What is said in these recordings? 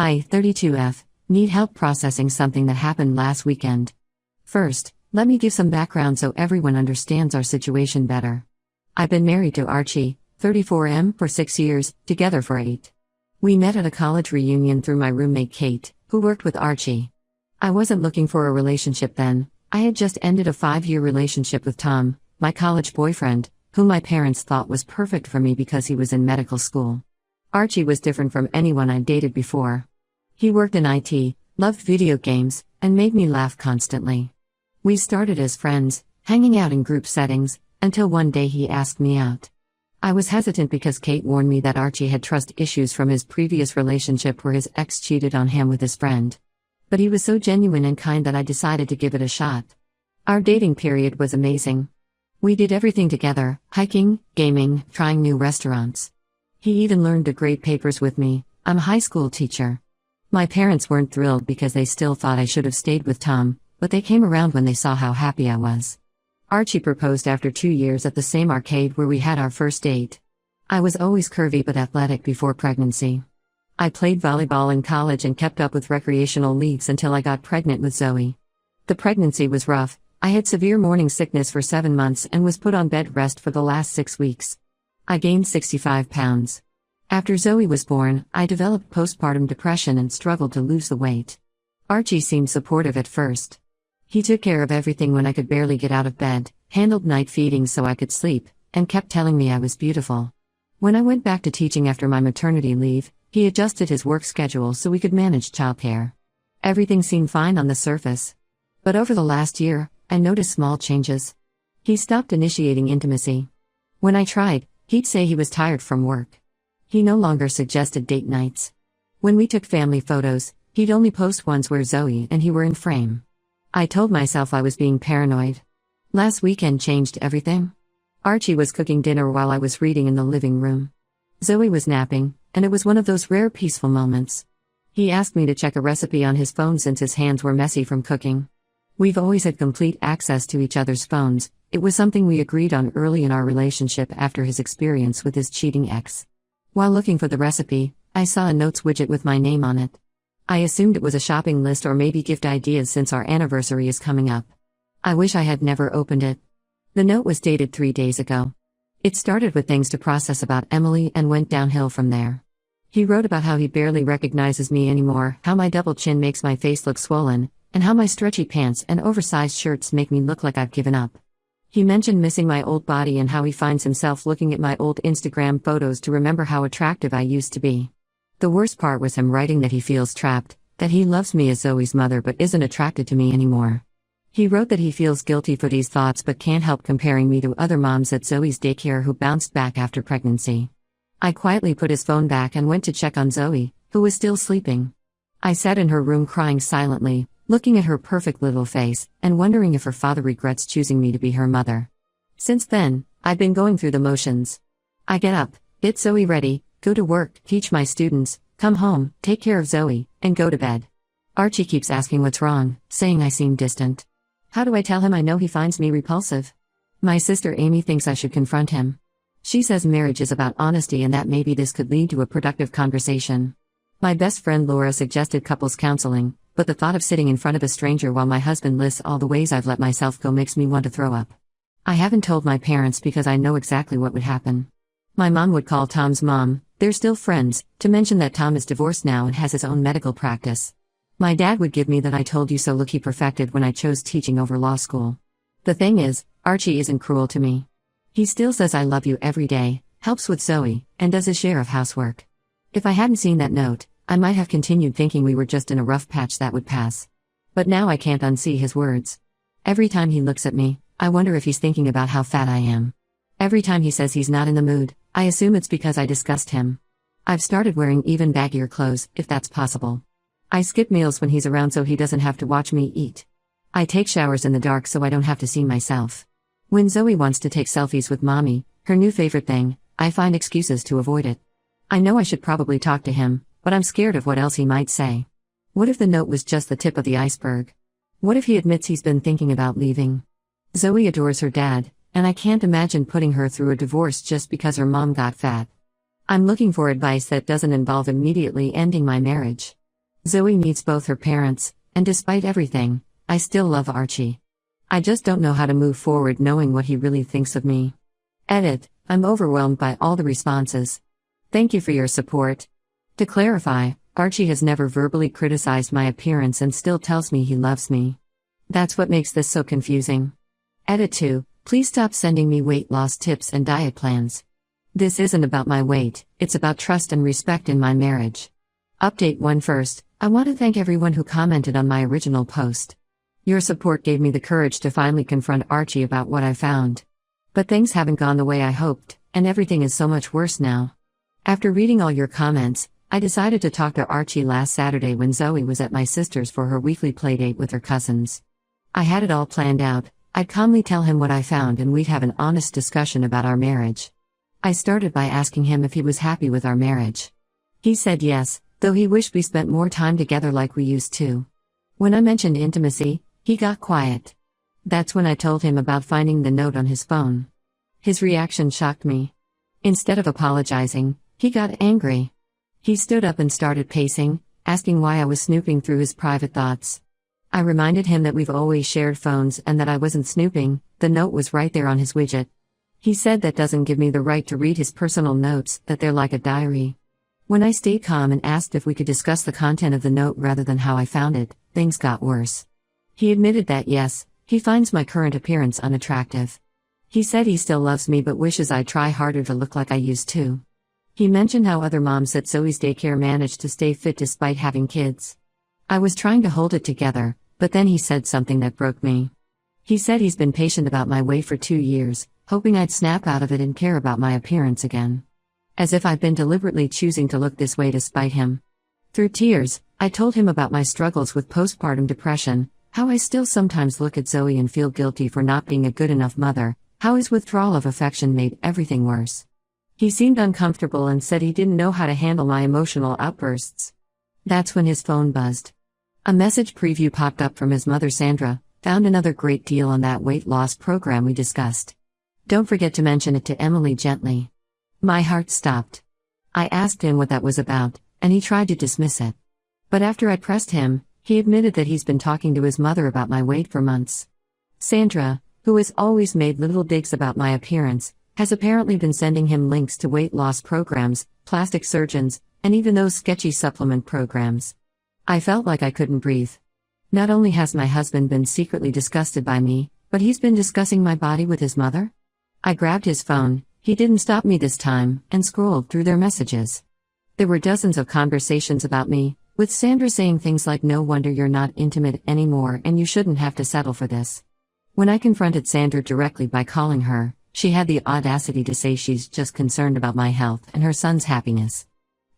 I, 32F, need help processing something that happened last weekend. First, let me give some background so everyone understands our situation better. I've been married to Archie, 34M, for 6 years, together for 8. We met at a college reunion through my roommate Kate, who worked with Archie. I wasn't looking for a relationship then. I had just ended a 5-year relationship with Tom, my college boyfriend, whom my parents thought was perfect for me because he was in medical school. Archie was different from anyone I'd dated before. He worked in IT, loved video games, and made me laugh constantly. We started as friends, hanging out in group settings, until one day he asked me out. I was hesitant because Kate warned me that Archie had trust issues from his previous relationship where his ex cheated on him with his friend. But he was so genuine and kind that I decided to give it a shot. Our dating period was amazing. We did everything together: hiking, gaming, trying new restaurants. He even learned to grade papers with me. I'm a high school teacher. My parents weren't thrilled because they still thought I should have stayed with Tom, but they came around when they saw how happy I was. Archie proposed after 2 years at the same arcade where we had our first date. I was always curvy but athletic before pregnancy. I played volleyball in college and kept up with recreational leagues until I got pregnant with Zoe. The pregnancy was rough. I had severe morning sickness for 7 months and was put on bed rest for the last 6 weeks. I gained 65 pounds. After Zoe was born, I developed postpartum depression and struggled to lose the weight. Archie seemed supportive at first. He took care of everything when I could barely get out of bed, handled night feedings so I could sleep, and kept telling me I was beautiful. When I went back to teaching after my maternity leave, he adjusted his work schedule so we could manage childcare. Everything seemed fine on the surface. But over the last year, I noticed small changes. He stopped initiating intimacy. When I tried, he'd say he was tired from work. He no longer suggested date nights. When we took family photos, he'd only post ones where Zoe and he were in frame. I told myself I was being paranoid. Last weekend changed everything. Archie was cooking dinner while I was reading in the living room. Zoe was napping, and it was one of those rare peaceful moments. He asked me to check a recipe on his phone since his hands were messy from cooking. We've always had complete access to each other's phones. It was something we agreed on early in our relationship after his experience with his cheating ex. While looking for the recipe, I saw a notes widget with my name on it. I assumed it was a shopping list or maybe gift ideas since our anniversary is coming up. I wish I had never opened it. The note was dated 3 days ago. It started with things to process about Emily and went downhill from there. He wrote about how he barely recognizes me anymore, how my double chin makes my face look swollen, and how my stretchy pants and oversized shirts make me look like I've given up. He mentioned missing my old body and how he finds himself looking at my old Instagram photos to remember how attractive I used to be. The worst part was him writing that he feels trapped, that he loves me as Zoe's mother but isn't attracted to me anymore. He wrote that he feels guilty for these thoughts but can't help comparing me to other moms at Zoe's daycare who bounced back after pregnancy. I quietly put his phone back and went to check on Zoe, who was still sleeping. I sat in her room crying silently, looking at her perfect little face, and wondering if her father regrets choosing me to be her mother. Since then, I've been going through the motions. I get up, get Zoe ready, go to work, teach my students, come home, take care of Zoe, and go to bed. Archie keeps asking what's wrong, saying I seem distant. How do I tell him I know he finds me repulsive? My sister Amy thinks I should confront him. She says marriage is about honesty and that maybe this could lead to a productive conversation. My best friend Laura suggested couples counseling, but the thought of sitting in front of a stranger while my husband lists all the ways I've let myself go makes me want to throw up. I haven't told my parents because I know exactly what would happen. My mom would call Tom's mom, they're still friends, to mention that Tom is divorced now and has his own medical practice. My dad would give me that I told you so look he perfected when I chose teaching over law school. The thing is, Archie isn't cruel to me. He still says I love you every day, helps with Zoe, and does his share of housework. If I hadn't seen that note, I might have continued thinking we were just in a rough patch that would pass. But now I can't unsee his words. Every time he looks at me, I wonder if he's thinking about how fat I am. Every time he says he's not in the mood, I assume it's because I disgust him. I've started wearing even baggier clothes, if that's possible. I skip meals when he's around so he doesn't have to watch me eat. I take showers in the dark so I don't have to see myself. When Zoe wants to take selfies with mommy, her new favorite thing, I find excuses to avoid it. I know I should probably talk to him, but I'm scared of what else he might say. What if the note was just the tip of the iceberg? What if he admits he's been thinking about leaving? Zoe adores her dad, and I can't imagine putting her through a divorce just because her mom got fat. I'm looking for advice that doesn't involve immediately ending my marriage. Zoe meets both her parents, and despite everything, I still love Archie. I just don't know how to move forward knowing what he really thinks of me. Edit, I'm overwhelmed by all the responses. Thank you for your support. To clarify, Archie has never verbally criticized my appearance and still tells me he loves me. That's what makes this so confusing. Edit 2, please stop sending me weight loss tips and diet plans. This isn't about my weight, it's about trust and respect in my marriage. Update 1 first, I want to thank everyone who commented on my original post. Your support gave me the courage to finally confront Archie about what I found. But things haven't gone the way I hoped, and everything is so much worse now. After reading all your comments, I decided to talk to Archie last Saturday when Zoe was at my sister's for her weekly playdate with her cousins. I had it all planned out. I'd calmly tell him what I found and we'd have an honest discussion about our marriage. I started by asking him if he was happy with our marriage. He said yes, though he wished we spent more time together like we used to. When I mentioned intimacy, he got quiet. That's when I told him about finding the note on his phone. His reaction shocked me. Instead of apologizing, he got angry. He stood up and started pacing, asking why I was snooping through his private thoughts. I reminded him that we've always shared phones and that I wasn't snooping, the note was right there on his widget. He said that doesn't give me the right to read his personal notes, that they're like a diary. When I stayed calm and asked if we could discuss the content of the note rather than how I found it, things got worse. He admitted that yes, he finds my current appearance unattractive. He said he still loves me but wishes I'd try harder to look like I used to. He mentioned how other moms at Zoe's daycare managed to stay fit despite having kids. I was trying to hold it together, but then he said something that broke me. He said he's been patient about my weight for 2 years, hoping I'd snap out of it and care about my appearance again. As if I've been deliberately choosing to look this way to spite him. Through tears, I told him about my struggles with postpartum depression, how I still sometimes look at Zoe and feel guilty for not being a good enough mother, how his withdrawal of affection made everything worse. He seemed uncomfortable and said he didn't know how to handle my emotional outbursts. That's when his phone buzzed. A message preview popped up from his mother Sandra, found another great deal on that weight loss program we discussed. Don't forget to mention it to Emily gently. My heart stopped. I asked him what that was about, and he tried to dismiss it. But after I pressed him, he admitted that he's been talking to his mother about my weight for months. Sandra, who has always made little digs about my appearance, has apparently been sending him links to weight loss programs, plastic surgeons, and even those sketchy supplement programs. I felt like I couldn't breathe. Not only has my husband been secretly disgusted by me, but he's been discussing my body with his mother? I grabbed his phone, he didn't stop me this time, and scrolled through their messages. There were dozens of conversations about me, with Sandra saying things like no wonder you're not intimate anymore and you shouldn't have to settle for this. When I confronted Sandra directly by calling her, she had the audacity to say she's just concerned about my health and her son's happiness.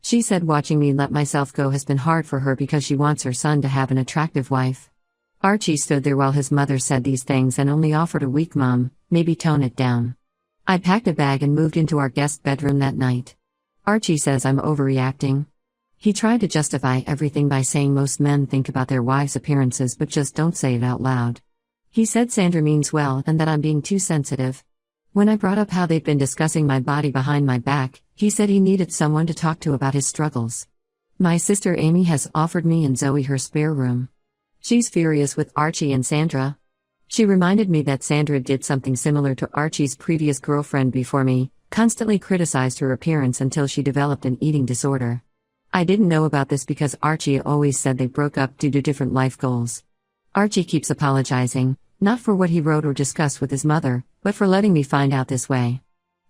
She said watching me let myself go has been hard for her because she wants her son to have an attractive wife. Archie stood there while his mother said these things and only offered a weak mom, maybe tone it down. I packed a bag and moved into our guest bedroom that night. Archie says I'm overreacting. He tried to justify everything by saying most men think about their wives' appearances but just don't say it out loud. He said Sandra means well and that I'm being too sensitive. When I brought up how they've been discussing my body behind my back, he said he needed someone to talk to about his struggles. My sister Amy has offered me and Zoe her spare room. She's furious with Archie and Sandra. She reminded me that Sandra did something similar to Archie's previous girlfriend before me, constantly criticized her appearance until she developed an eating disorder. I didn't know about this because Archie always said they broke up due to different life goals. Archie keeps apologizing, not for what he wrote or discussed with his mother, but for letting me find out this way.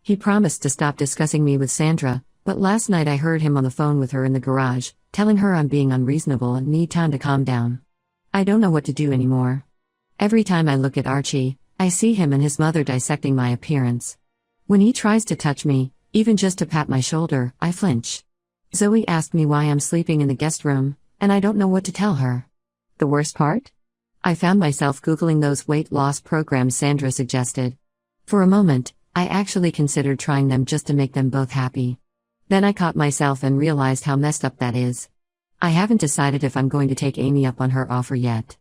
He promised to stop discussing me with Sandra, but last night I heard him on the phone with her in the garage, telling her I'm being unreasonable and need time to calm down. I don't know what to do anymore. Every time I look at Archie, I see him and his mother dissecting my appearance. When he tries to touch me, even just to pat my shoulder, I flinch. Zoe asked me why I'm sleeping in the guest room, and I don't know what to tell her. The worst part? I found myself Googling those weight loss programs Sandra suggested. For a moment, I actually considered trying them just to make them both happy. Then I caught myself and realized how messed up that is. I haven't decided if I'm going to take Amy up on her offer yet.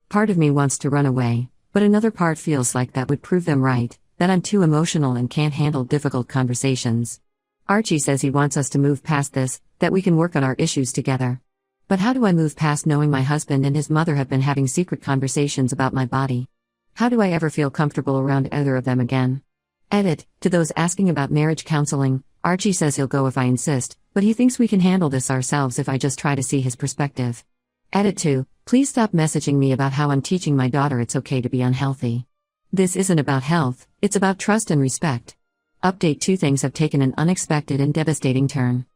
Part of me wants to run away, but another part feels like that would prove them right, that I'm too emotional and can't handle difficult conversations. Archie says he wants us to move past this, that we can work on our issues together. But how do I move past knowing my husband and his mother have been having secret conversations about my body? How do I ever feel comfortable around either of them again? Edit: to those asking about marriage counseling, Archie says he'll go if I insist, but he thinks we can handle this ourselves if I just try to see his perspective. Edit 2: please stop messaging me about how I'm teaching my daughter it's okay to be unhealthy. This isn't about health, it's about trust and respect. Update: 2 things have taken an unexpected and devastating turn.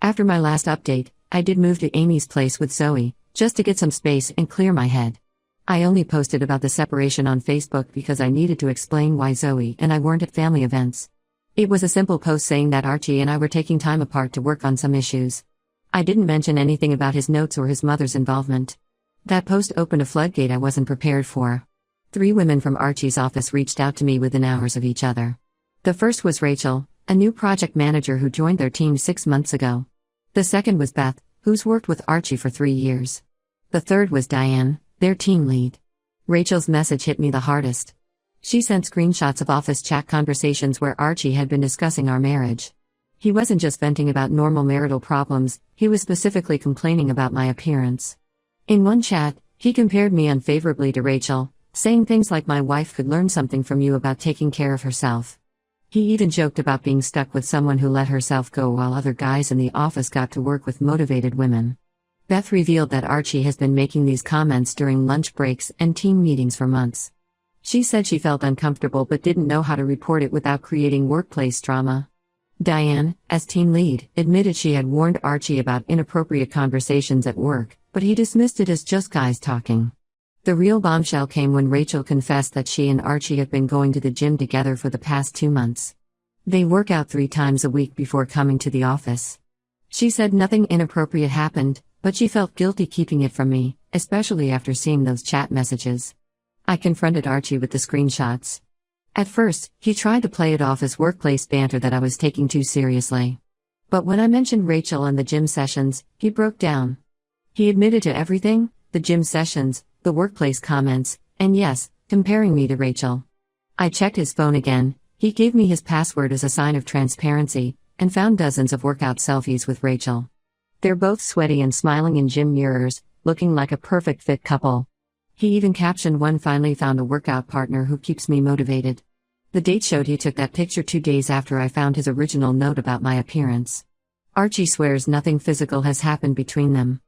After my last update, I did move to Amy's place with Zoe, just to get some space and clear my head. I only posted about the separation on Facebook because I needed to explain why Zoe and I weren't at family events. It was a simple post saying that Archie and I were taking time apart to work on some issues. I didn't mention anything about his notes or his mother's involvement. That post opened a floodgate I wasn't prepared for. 3 women from Archie's office reached out to me within hours of each other. The first was Rachel, a new project manager who joined their team 6 months ago. The second was Beth, who's worked with Archie for 3 years. The third was Diane, their team lead. Rachel's message hit me the hardest. She sent screenshots of office chat conversations where Archie had been discussing our marriage. He wasn't just venting about normal marital problems, he was specifically complaining about my appearance. In one chat, he compared me unfavorably to Rachel, saying things like my wife could learn something from you about taking care of herself. He even joked about being stuck with someone who let herself go while other guys in the office got to work with motivated women. Beth revealed that Archie has been making these comments during lunch breaks and team meetings for months. She said she felt uncomfortable but didn't know how to report it without creating workplace drama. Diane, as team lead, admitted she had warned Archie about inappropriate conversations at work, but he dismissed it as just guys talking. The real bombshell came when Rachel confessed that she and Archie have been going to the gym together for the past 2 months. They work out 3 times a week before coming to the office. She said nothing inappropriate happened, but she felt guilty keeping it from me, especially after seeing those chat messages. I confronted Archie with the screenshots. At first, he tried to play it off as workplace banter that I was taking too seriously. But when I mentioned Rachel and the gym sessions, he broke down. He admitted to everything: the gym sessions, the workplace comments, and yes, comparing me to Rachel. I checked his phone again. He gave me his password as a sign of transparency, and found dozens of workout selfies with Rachel. They're both sweaty and smiling in gym mirrors, looking like a perfect fit couple. He even captioned one finally found a workout partner who keeps me motivated. The date showed he took that picture 2 days after I found his original note about my appearance. Archie swears nothing physical has happened between them.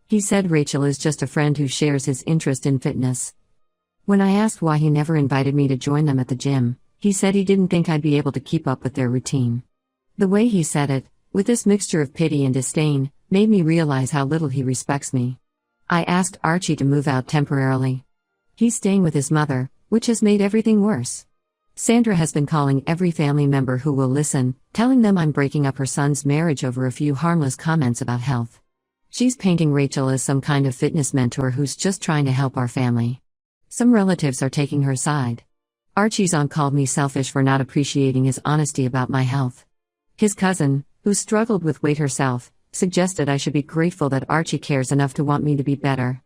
He said Rachel is just a friend who shares his interest in fitness. When I asked why he never invited me to join them at the gym, he said he didn't think I'd be able to keep up with their routine. The way he said it, with this mixture of pity and disdain, made me realize how little he respects me. I asked Archie to move out temporarily. He's staying with his mother, which has made everything worse. Sandra has been calling every family member who will listen, telling them I'm breaking up her son's marriage over a few harmless comments about health. She's painting Rachel as some kind of fitness mentor who's just trying to help our family. Some relatives are taking her side. Archie's aunt called me selfish for not appreciating his honesty about my health. His cousin, who struggled with weight herself, suggested I should be grateful that Archie cares enough to want me to be better.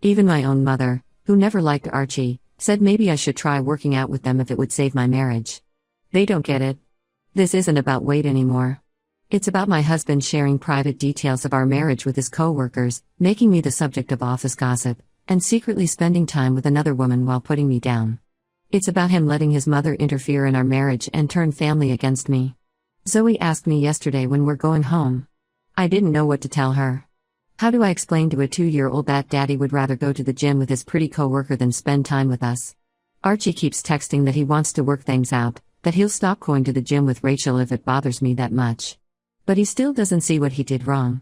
Even my own mother, who never liked Archie, said maybe I should try working out with them if it would save my marriage. They don't get it. This isn't about weight anymore. It's about my husband sharing private details of our marriage with his co-workers, making me the subject of office gossip, and secretly spending time with another woman while putting me down. It's about him letting his mother interfere in our marriage and turn family against me. Zoe asked me yesterday when we're going home. I didn't know what to tell her. How do I explain to a 2-year-old that Daddy would rather go to the gym with his pretty co-worker than spend time with us? Archie keeps texting that he wants to work things out, that he'll stop going to the gym with Rachel if it bothers me that much. But he still doesn't see what he did wrong.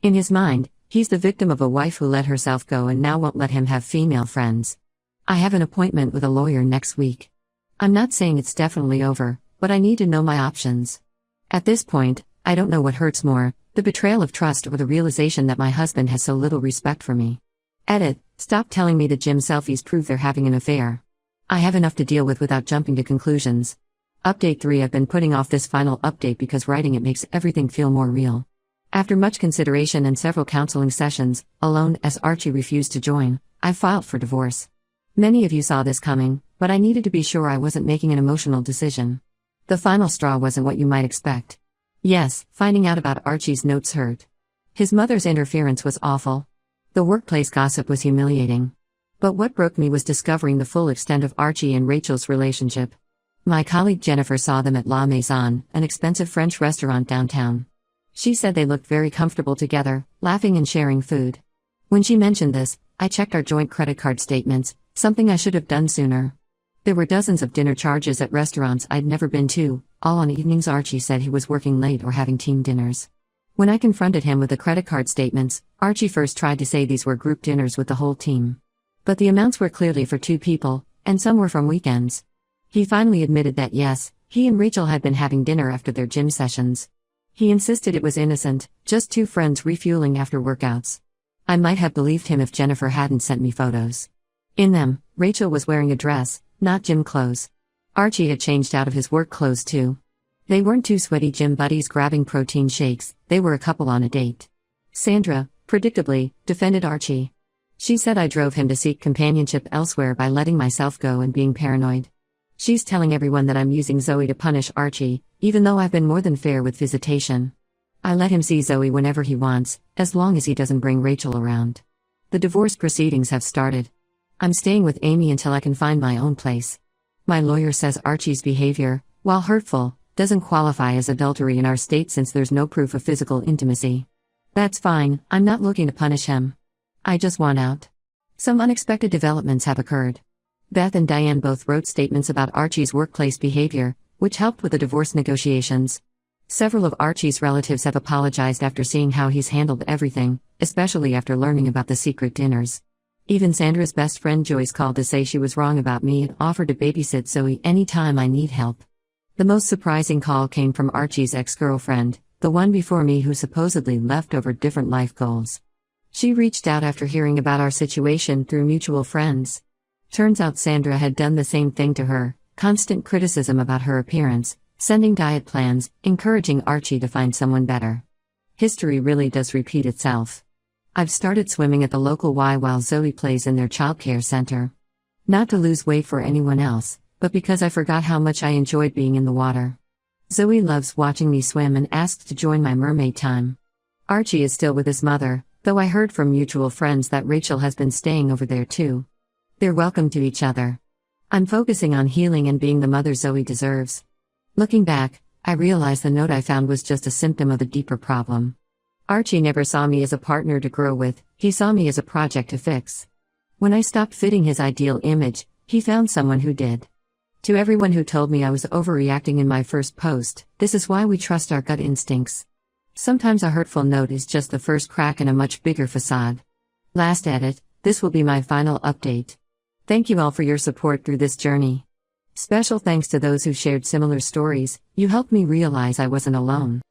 In his mind, he's the victim of a wife who let herself go and now won't let him have female friends. I have an appointment with a lawyer next week. I'm not saying it's definitely over, but I need to know my options. At this point, I don't know what hurts more, the betrayal of trust or the realization that my husband has so little respect for me. Edit: stop telling me the gym selfies prove they're having an affair. I have enough to deal with without jumping to conclusions. Update 3: I've been putting off this final update because writing it makes everything feel more real. After much consideration and several counseling sessions, alone as Archie refused to join, I filed for divorce. Many of you saw this coming, but I needed to be sure I wasn't making an emotional decision. The final straw wasn't what you might expect. Yes, finding out about Archie's notes hurt. His mother's interference was awful. The workplace gossip was humiliating. But what broke me was discovering the full extent of Archie and Rachel's relationship. My colleague Jennifer saw them at La Maison, an expensive French restaurant downtown. She said they looked very comfortable together, laughing and sharing food. When she mentioned this, I checked our joint credit card statements, something I should have done sooner. There were dozens of dinner charges at restaurants I'd never been to, all on evenings Archie said he was working late or having team dinners. When I confronted him with the credit card statements, Archie first tried to say these were group dinners with the whole team. But the amounts were clearly for 2 people, and some were from weekends. He finally admitted that yes, he and Rachel had been having dinner after their gym sessions. He insisted it was innocent, just 2 friends refueling after workouts. I might have believed him if Jennifer hadn't sent me photos. In them, Rachel was wearing a dress, not gym clothes. Archie had changed out of his work clothes too. They weren't 2 sweaty gym buddies grabbing protein shakes, they were a couple on a date. Sandra, predictably, defended Archie. She said I drove him to seek companionship elsewhere by letting myself go and being paranoid. She's telling everyone that I'm using Zoe to punish Archie, even though I've been more than fair with visitation. I let him see Zoe whenever he wants, as long as he doesn't bring Rachel around. The divorce proceedings have started. I'm staying with Amy until I can find my own place. My lawyer says Archie's behavior, while hurtful, doesn't qualify as adultery in our state since there's no proof of physical intimacy. That's fine, I'm not looking to punish him. I just want out. Some unexpected developments have occurred. Beth and Diane both wrote statements about Archie's workplace behavior, which helped with the divorce negotiations. Several of Archie's relatives have apologized after seeing how he's handled everything, especially after learning about the secret dinners. Even Sandra's best friend Joyce called to say she was wrong about me and offered to babysit Zoe anytime I need help. The most surprising call came from Archie's ex-girlfriend, the one before me who supposedly left over different life goals. She reached out after hearing about our situation through mutual friends. Turns out Sandra had done the same thing to her, constant criticism about her appearance, sending diet plans, encouraging Archie to find someone better. History really does repeat itself. I've started swimming at the local Y while Zoe plays in their childcare center. Not to lose weight for anyone else, but because I forgot how much I enjoyed being in the water. Zoe loves watching me swim and asked to join my mermaid time. Archie is still with his mother, though I heard from mutual friends that Rachel has been staying over there too. They're welcome to each other. I'm focusing on healing and being the mother Zoe deserves. Looking back, I realize the note I found was just a symptom of a deeper problem. Archie never saw me as a partner to grow with, he saw me as a project to fix. When I stopped fitting his ideal image, he found someone who did. To everyone who told me I was overreacting in my first post, this is why we trust our gut instincts. Sometimes a hurtful note is just the first crack in a much bigger facade. Last edit, this will be my final update. Thank you all for your support through this journey. Special thanks to those who shared similar stories, you helped me realize I wasn't alone.